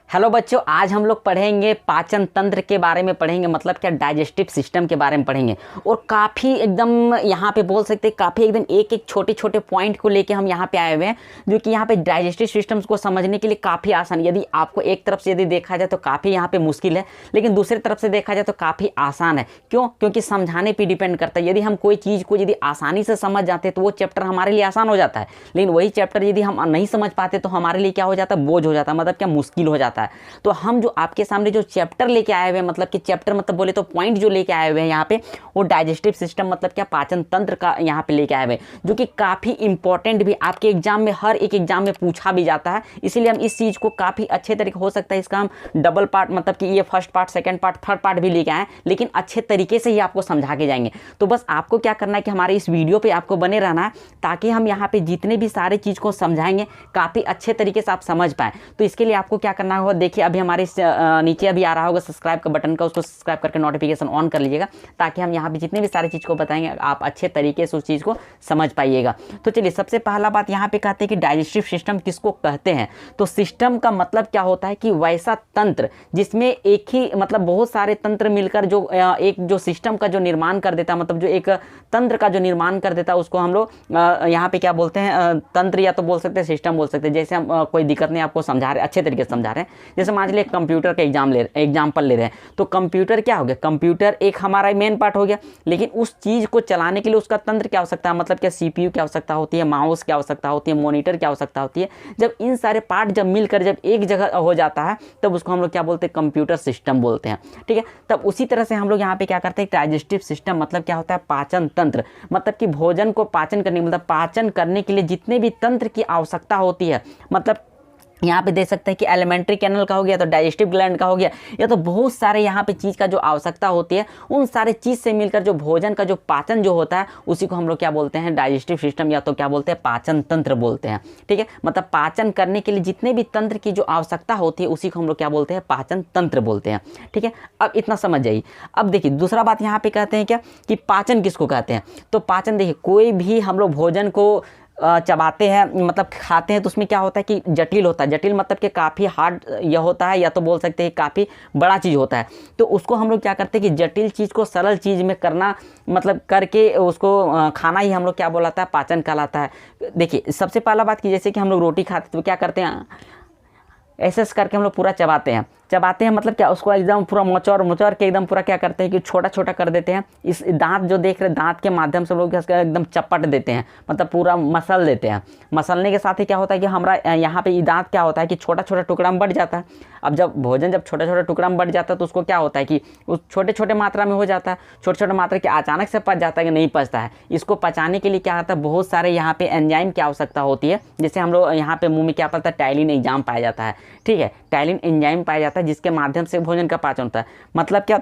Hello बच्चों, आज हम लोग पढ़ेंगे पाचन तंत्र के बारे में पढ़ेंगे, मतलब क्या डाइजेस्टिव सिस्टम के बारे में पढ़ेंगे। और काफ़ी एकदम यहाँ पे बोल सकते हैं काफ़ी एकदम एक एक छोटे छोटे पॉइंट को लेके हम यहाँ पे आए हुए हैं, जो कि यहाँ पे डाइजेस्टिव सिस्टम्स को समझने के लिए काफ़ी आसान। यदि आपको एक तरफ से यदि देखा जाए तो काफ़ी यहाँ पे मुश्किल है, लेकिन दूसरी तरफ से देखा जाए तो काफ़ी आसान है। क्यों? क्योंकि समझाने पर डिपेंड करता है। यदि हम कोई चीज़ को यदि आसानी से समझ जाते हैं तो वो चैप्टर हमारे लिए आसान हो जाता है, लेकिन वही चैप्टर यदि हम नहीं समझ पाते तो हमारे लिए क्या हो जाता है, बोझ हो जाता है, मतलब क्या मुश्किल हो जाता है। तो हम जो आपके सामने जो चैप्टर लेके आए हुए हैं, मतलब कि चैप्टर मतलब बोले तो पॉइंट जो लेके आए हुए हैं यहाँ पे, वो डाइजेस्टिव सिस्टम मतलब क्या पाचन तंत्र का यहाँ पे लेके आए हुए हैं, जो कि काफ़ी इंपॉर्टेंट भी आपके एग्जाम में हर एक एग्जाम में पूछा भी जाता है। इसीलिए हम इस चीज़ को काफ़ी अच्छे तरीके, हो सकता है इसका हम डबल पार्ट मतलब कि ये first part, second part, third part भी लेके आए, लेकिन अच्छे तरीके से ही आपको समझा के जाएंगे। तो बस आपको क्या करना है कि हमारे इस वीडियो पर आपको बने रहना है, ताकि हम यहाँ पे जितने भी सारे चीज़ को समझाएंगे काफ़ी अच्छे तरीके से आप समझ पाएँ। तो इसके लिए आपको क्या करना होगा, देखिए अभी हमारे नीचे अभी आ रहा होगा सब्सक्राइब का बटन का, उसको सब्सक्राइब करके नोटिफिकेशन ऑन कर लीजिएगा, ताकि हम यहाँ पे जितने भी सारी चीज़ को बताएंगे आप अच्छे तरीके से उस चीज़ को समझ पाइएगा। तो चलिए, सबसे पहला बात यहाँ पे कहते हैं कि डाइजेस्टिव सिस्टम किसको कहते हैं। तो सिस्टम का मतलब क्या होता है कि वैसा तंत्र जिसमें एक ही मतलब बहुत सारे तंत्र मिलकर जो एक जो सिस्टम का जो निर्माण कर देता है, मतलब जो एक तंत्र का जो निर्माण कर देता है, उसको हम लोग यहाँ पे क्या बोलते हैं, तंत्र, या तो बोल सकते हैं सिस्टम बोल सकते हैं। जैसे हम कोई दिक्कत नहीं, आपको समझा रहे, अच्छे तरीके से समझा रहे हैं। जैसे मान लीजिए कंप्यूटर का एग्जाम्पल ले रहे हैं, तो कंप्यूटर क्या हो गया, कंप्यूटर एक हमारा मेन पार्ट हो गया, लेकिन उस चीज़ को चलाने के लिए उसका तंत्र क्या हो सकता है, मतलब क्या सीपीयू की आवश्यकता होती है, माउस की आवश्यकता होती है, मॉनिटर की आवश्यकता होती है। जब इन सारे पार्ट जब मिलकर जब एक जगह हो जाता है, तब उसको हम लोग क्या बोलते हैं, कंप्यूटर सिस्टम बोलते हैं। ठीक है, तब उसी तरह से हम लोग यहाँ पे क्या करते हैं, डाइजेस्टिव सिस्टम मतलब क्या होता है, पाचन तंत्र, मतलब कि भोजन को पाचन करने, मतलब पाचन करने के लिए जितने भी तंत्र की आवश्यकता होती है, मतलब यहाँ पे दे सकते हैं कि एलिमेंट्री कैनल का हो गया, तो डाइजेस्टिव ग्लैंड का हो गया, या तो बहुत सारे यहाँ पे चीज़ का जो आवश्यकता होती है, उन सारे चीज़ से मिलकर जो भोजन का जो पाचन जो होता है, उसी को हम लोग क्या बोलते हैं, डाइजेस्टिव सिस्टम, या तो क्या बोलते हैं, पाचन तंत्र बोलते हैं। ठीक है, मतलब पाचन करने के लिए जितने भी तंत्र की जो आवश्यकता होती है, उसी को हम लोग क्या बोलते हैं, पाचन तंत्र बोलते हैं। ठीक है, अब इतना समझ जाइए। अब देखिए दूसरा बात यहाँ पे कहते हैं क्या कि पाचन किसको कहते हैं। तो पाचन देखिए, कोई भी हम लोग भोजन को चबाते हैं, मतलब खाते हैं, तो उसमें क्या होता है कि जटिल होता है। जटिल मतलब कि काफ़ी हार्ड यह होता है, या तो बोल सकते हैं काफ़ी बड़ा चीज़ होता है। तो उसको हम लोग क्या करते हैं कि जटिल चीज़ को सरल चीज़ में करना, मतलब करके उसको खाना ही हम लोग क्या बोलाता है, पाचन कहलाता है। देखिए सबसे पहला बात कि जैसे कि हम लोग रोटी खाते तो क्या करते हैं, ऐसे करके हम लोग पूरा चबाते हैं, मतलब क्या, उसको एकदम पूरा मोचौर के एकदम पूरा क्या करते हैं कि छोटा छोटा कर देते हैं। इस दांत जो देख रहे, दांत के माध्यम से लोग एकदम चपट देते हैं, मतलब पूरा मसल देते हैं। मसलने के साथ ही क्या होता है कि हमारा यहाँ पे दांत क्या होता है कि छोटा छोटा टुकड़ा में बढ़ जाता है। अब जब भोजन जब छोटा छोटा टुकड़ा में बढ़ जाता है, तो उसको क्या होता है कि उस छोटे छोटे मात्रा में हो जाता है, छोटे छोटे मात्रा के अचानक से पच जाता है कि नहीं पचता है। इसको पचाने के लिए क्या होता है, बहुत सारे यहाँ पे एंजाइम की आवश्यकता होती है। जैसे हम लोग यहाँ पे मुँह में क्या पड़ता है, टाइलिन एंजाइम पाया जाता है। ठीक है, टाइलिन एंजाइम पाया जाता है, जिसके माध्यम से भोजन का पाचन होता है। मतलब क्या,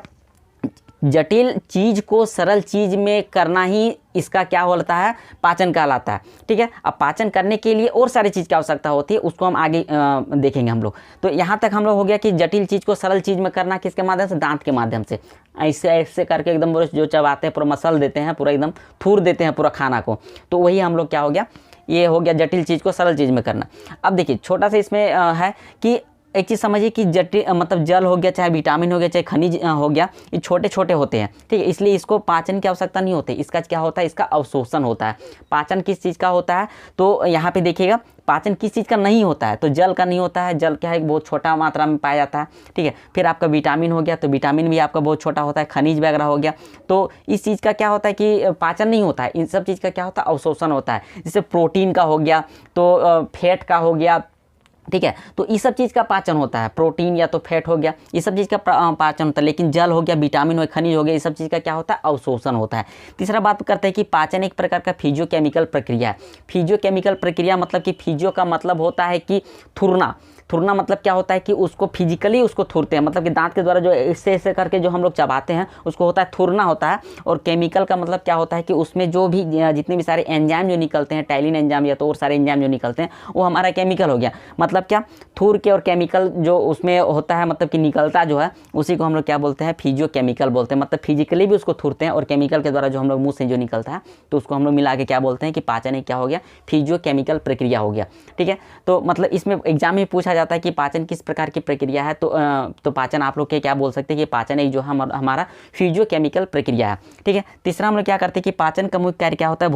जटिल चीज को सरल चीज में करना ही इसका क्या होता है, पाचन कहलाता है। ठीक है, अब पाचन करने के लिए और सारी चीज़ की आवश्यकता होती है, उसको हम आगे देखेंगे हम लोग। तो यहाँ तक हम लोग हो गया कि जटिल चीज़ को सरल चीज़ में करना किसके माध्यम से, दांत के माध्यम से। ऐसे ऐसे करके एकदम जो चबाते हैं, पूरा मसल देते हैं, पूरा एकदम थूर देते हैं पूरा खाना को। तो वही हम लोग क्या हो गया, ये हो गया जटिल चीज़ को सरल चीज़ में करना। अब देखिए छोटा सा इसमें है कि एक चीज़ समझिए कि जटिल मतलब जल हो गया, चाहे विटामिन हो गया, चाहे खनिज हो गया, ये छोटे छोटे होते हैं। ठीक है, इसलिए इसको पाचन की आवश्यकता नहीं होती। इसका क्या होता है, इसका अवशोषण होता है। पाचन किस चीज़ का होता है, तो यहाँ पे देखिएगा पाचन किस चीज़ का नहीं होता है, तो जल का नहीं होता है। जल क्या है, बहुत छोटा मात्रा में पाया जाता है। ठीक है, फिर आपका विटामिन हो गया, तो विटामिन भी आपका बहुत छोटा होता है। खनिज वगैरह हो गया, तो इस चीज़ का क्या होता है कि पाचन नहीं होता है। इन सब चीज़ का क्या होता है, अवशोषण होता है। जैसे प्रोटीन का हो गया, तो फैट का हो गया। ठीक है, तो इस सब चीज़ का पाचन होता है, प्रोटीन या तो फैट हो गया, ये सब चीज़ का पाचन होता है। लेकिन जल हो गया, विटामिन हो गया, खनिज हो गया, ये सब चीज़ का क्या होता है, अवशोषण होता है। तीसरा बात करते हैं कि पाचन एक प्रकार का फिजियोकेमिकल प्रक्रिया है। फिजियोकेमिकल प्रक्रिया मतलब कि फिजियो का मतलब होता है कि थुरना। थुरना मतलब क्या होता है कि उसको फिजिकली उसको थुरते हैं, मतलब कि दांत के द्वारा जो ऐसे ऐसे करके जो हम लोग चबाते हैं, उसको होता है थुरना होता है। और केमिकल का मतलब क्या होता है कि उसमें जो भी जितने भी सारे एंजाइम जो निकलते हैं, टाइलिन एंजाइम या तो और सारे एंजाइम जो निकलते हैं, वो हमारा केमिकल हो गया। मतलब क्या, थूर के और केमिकल जो उसमें होता है, मतलब कि निकलता जो है, उसी को हम लोग क्या बोलते हैं, फिजियोकेमिकल बोलते हैं। मतलब फिजिकली भी उसको थूरते हैं, और केमिकल के द्वारा जो हम लोग मुँह से जो निकलता है, तो उसको हम लोग मिला के क्या बोलते हैं कि पाचन एक क्या हो गया, फिजियोकेमिकल प्रक्रिया हो गया। ठीक है, तो मतलब इसमें एग्जाम में पूछा जाता है कि पाचन किस प्रकार की प्रक्रिया है, तो पाचन आप लोग के क्या बोल सकते हैं कि पाचन एक जो हमारा फिजियोकेमिकल प्रक्रिया है। ठीक है। तीसरा हम लोग क्या करते हैं कि पाचन का मुख्य कार्य क्या होता है,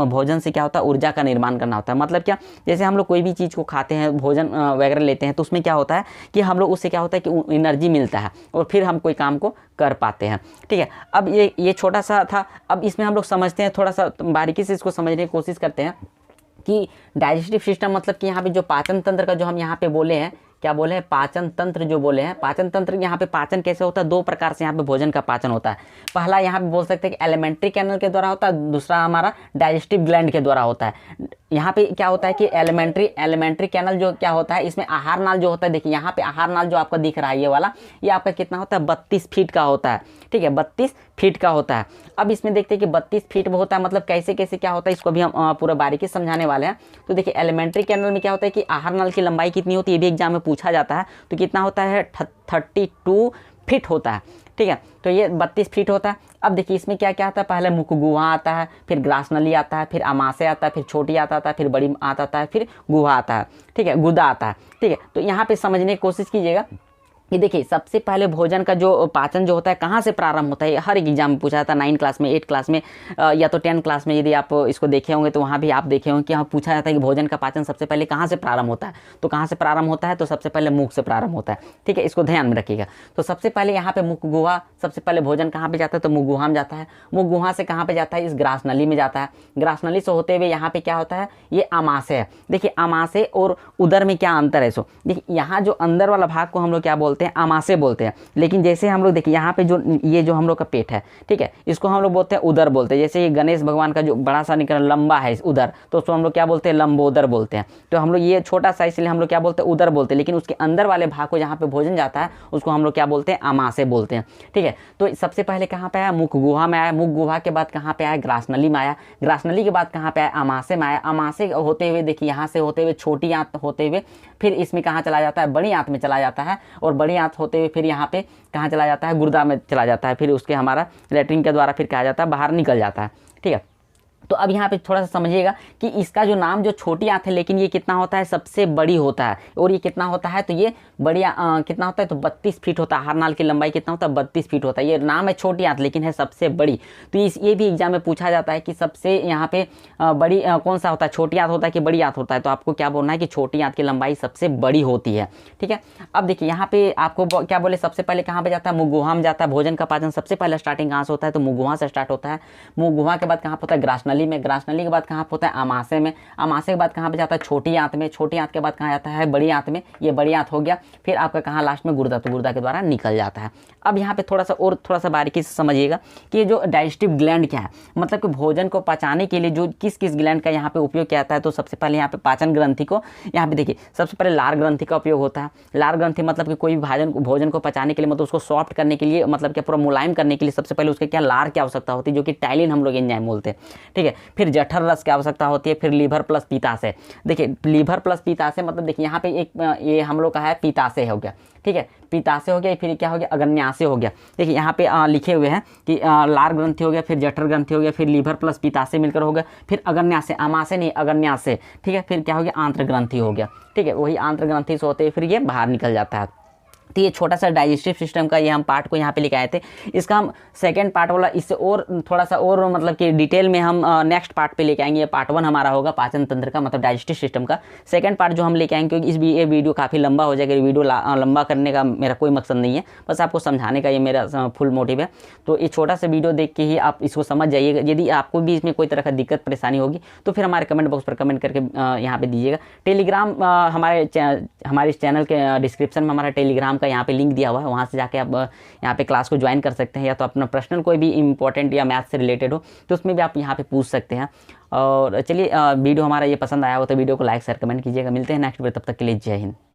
भोजन से क्या होता है, ऊर्जा का निर्माण करना होता है। मतलब क्या, जैसे हम लोग कोई भी चीज़ को खाते हैं, भोजन वगैरह लेते हैं, तो उसमें क्या होता है कि हम लोग उससे क्या होता है कि एनर्जी मिलता है और फिर हम कोई काम को कर पाते हैं। ठीक है। अब ये छोटा सा था। अब इसमें हम लोग समझते हैं, थोड़ा सा बारीकी से इसको समझने की कोशिश करते हैं कि डाइजेस्टिव सिस्टम मतलब कि यहाँ पे जो पाचन तंत्र का जो हम यहाँ पे बोले हैं, क्या बोले हैं, पाचन तंत्र जो बोले हैं, पाचन तंत्र यहाँ पे पाचन कैसे होता है, दो प्रकार से यहाँ पे भोजन का पाचन होता है। पहला यहाँ पे बोल सकते हैं कि एलिमेंट्री कैनल के द्वारा होता है, दूसरा हमारा डाइजेस्टिव ग्लैंड के द्वारा होता है। यहाँ पे क्या होता है कि एलिमेंट्री कैनल जो क्या होता है, इसमें आहार नाल जो होता है, देखिए यहाँ पे आहार नाल जो आपका दिख रहा है ये वाला, ये आपका कितना होता है, 32 फीट का होता है। ठीक है, 32 फीट का होता है। अब इसमें देखते हैं कि 32 फीट में होता है, मतलब कैसे कैसे क्या होता है, इसको भी हम पूरा बारीकी समझाने वाले हैं। तो देखिए एलिमेंट्री कैनल में क्या होता है कि आहार नल की लंबाई कितनी होती है, ये भी एग्जाम में पूछा जाता है। तो कितना होता है, 32 फीट होता है। ठीक है, तो ये 32 फीट होता है। अब देखिए इसमें क्या क्या आता है, पहले मुख गुहा आता है, फिर ग्रास नली आता है, फिर आमाशय आता है, फिर छोटी आता है, फिर बड़ी आता है, फिर गुहा आता है। ठीक है, गुदा आता है। ठीक है, तो यहाँ पे समझने की कोशिश कीजिएगा कि देखिए सबसे पहले भोजन का जो पाचन जो होता है कहाँ से प्रारंभ होता है। हर एक एग्जाम में पूछा जाता है, 9 क्लास में, 8 क्लास में या तो 10 क्लास में, यदि आप इसको देखे होंगे तो वहाँ भी आप देखे होंगे कि यहाँ पूछा जाता है कि भोजन का पाचन सबसे पहले कहाँ से प्रारंभ होता है। तो कहाँ से प्रारंभ होता है, तो सबसे पहले मुख से प्रारंभ होता है। ठीक है, इसको ध्यान में रखिएगा। तो सबसे पहले यहाँ पे मुख गुहा, सबसे पहले भोजन कहाँ पे जाता है, तो मुख गुहा में जाता है। मुख गुहा से कहाँ पे जाता है, इस ग्रास नली में जाता है। ग्रास नली से होते हुए यहाँ पे क्या होता है, ये आमाशय है। देखिए आमाशय और उदर में क्या अंतर है, सो देखिए यहाँ जो अंदर वाला भाग को हम लोग क्या बोलते हैं, आमाशय बोलते हैं। लेकिन जैसे हम लोग देखिए यहाँ पे जो ये जो हम लोग का पेट है, ठीक है, इसको हम लोग बोलते हैं उदर बोलते हैं। जैसे ये गणेश भगवान का जो बड़ा सा निकल लंबा है उदर, तो उसको हम लोग क्या बोलते हैं, लंबोदर बोलते हैं। तो हम लोग ये छोटा सा इसलिए हम लोग क्या बोलते हैं, उदर बोलते हैं। लेकिन उसके अंदर वाले भाग को जहाँ पे भोजन जाता है उसको हम लोग क्या बोलते हैं, आमाशय बोलते हैं। ठीक है, तो सबसे पहले कहाँ पे आया, मुख गुहा में आया। मुख गुहा के बाद कहाँ पे आया, ग्रास नली में आया। ग्रास नली के बाद कहाँ पे आया, आमाशय में आया। आमाशय होते हुए देखिए यहाँ से होते हुए छोटी आंत होते हुए फिर इसमें कहाँ चला जाता है, बड़ी आंत में चला जाता है। और बड़ी आंत होते हुए फिर यहाँ पे कहाँ चला जाता है, गुर्दा में चला जाता है। फिर उसके हमारा लैट्रिन के द्वारा फिर कहा जाता है बाहर निकल जाता है। ठीक है, तो अब यहाँ पे थोड़ा सा समझिएगा कि इसका जो नाम जो छोटी आंत है, लेकिन ये कितना होता है, सबसे बड़ी होता है। और ये कितना होता है, तो ये बड़ी कितना होता है, तो 32 फीट होता है। आहार के लंबाई कितना होता है, 32 फीट होता है। ये नाम है छोटी आंत लेकिन है सबसे बड़ी। तो ये भी एग्जाम में पूछा जाता है कि सबसे यहाँ पे बड़ी कौन सा होता है, छोटी आंत होता है कि बड़ी आंत होता है। तो आपको क्या बोलना है कि छोटी आंत की लंबाई सबसे बड़ी होती है। ठीक है, अब देखिए यहाँ पे आपको क्या बोले, सबसे पहले कहाँ पे जाता है, मुख गुहा में जाता है। भोजन का पाचन सबसे पहले स्टार्टिंग कहाँ से होता है, तो मुख गुहा से स्टार्ट होता है। मुख गुहा के बाद कहाँ होता है, ग्रास नली में। ग्रास नली के बाद कहाँ होता है, आमाशय में। आमाशय के बाद कहाँ पे जाता है, छोटी आंत में। छोटी आंत के बाद कहाँ जाता है, बड़ी आंत में। ये बड़ी आंत हो गया। फिर आपका कहाँ लास्ट में, गुर्दा। तो गुर्दा के द्वारा निकल जाता है। अब यहाँ पे थोड़ा सा बारीकी से समझिएगा कि ये जो डाइजेस्टिव ग्लैंड क्या है, मतलब कि भोजन को पचाने के लिए जो किस किस ग्लैंड का यहाँ पे उपयोग किया जाता है। तो सबसे पहले यहाँ पे पाचन ग्रंथि को यहाँ पे देखिए सबसे पहले लार ग्रंथि का उपयोग होता है। लार ग्रंथि मतलब कि कोई भी भोजन को पचाने के लिए, मतलब उसको सॉफ्ट करने के लिए, मतलब क्या पूरा मुलायम करने के लिए सबसे पहले उसके क्या लार की आवश्यकता होती है, जो कि टाइलिन हम लोग एंजाइम बोलते हैं। ठीक है, फिर जठर रस की आवश्यकता होती है। फिर लीवर प्लस पित्ताशय। देखिए लीवर प्लस पित्ताशय मतलब देखिए यहाँ पे एक ये हम लोग का है पित्ताशय हो गया। ठीक है, पित्ताशय हो गया। फिर क्या हो गया, अग्न्याशय हो गया। देखिए यहाँ पे लिखे हुए हैं कि लार ग्रंथि हो गया, फिर जठर ग्रंथि हो गया, फिर लीवर प्लस पित्ताशय मिलकर हो गया, फिर अग्न्याशय, आमाशय नहीं अग्न्याशय। ठीक है, फिर क्या हो गया, आंत्र ग्रंथि हो गया। ठीक है, वही आंत्र ग्रंथि से होते फिर ये बाहर निकल जाता है। तो ये छोटा सा डाइजेस्टिव सिस्टम का ये हम पार्ट को यहाँ पे लेके आए थे। इसका हम सेकंड पार्ट वाला इससे और थोड़ा सा और मतलब कि डिटेल में हम नेक्स्ट पार्ट पे लेके आएंगे। ये पार्ट 1 हमारा होगा पाचन तंत्र का, मतलब डाइजेस्टिव सिस्टम का। सेकंड पार्ट जो हम लेके आएंगे, क्योंकि ये वीडियो काफ़ी लंबा हो जाएगा। वीडियो लंबा करने का मेरा कोई मकसद नहीं है, बस आपको समझाने का ये मेरा फुल मोटिव है। तो ये छोटा सा वीडियो देख के ही आप इसको समझ जाइएगा। यदि आपको भी इसमें कोई तरह का दिक्कत परेशानी होगी तो फिर हमारे कमेंट बॉक्स पर कमेंट करके यहाँ पे दीजिएगा। टेलीग्राम हमारे इस चैनल के डिस्क्रिप्शन में हमारा टेलीग्राम का यहाँ पे लिंक दिया हुआ है, वहाँ से जाके आप यहाँ पे क्लास को ज्वाइन कर सकते हैं। या तो अपना पर्सनल कोई भी इंपॉर्टेंट या मैथ से रिलेटेड हो तो उसमें भी आप यहाँ पे पूछ सकते हैं। और चलिए वीडियो हमारा ये पसंद आया हो तो वीडियो को लाइक शेयर कमेंट कीजिएगा। मिलते हैं नेक्स्ट वीडियो, तब तक के लिए जय हिंद।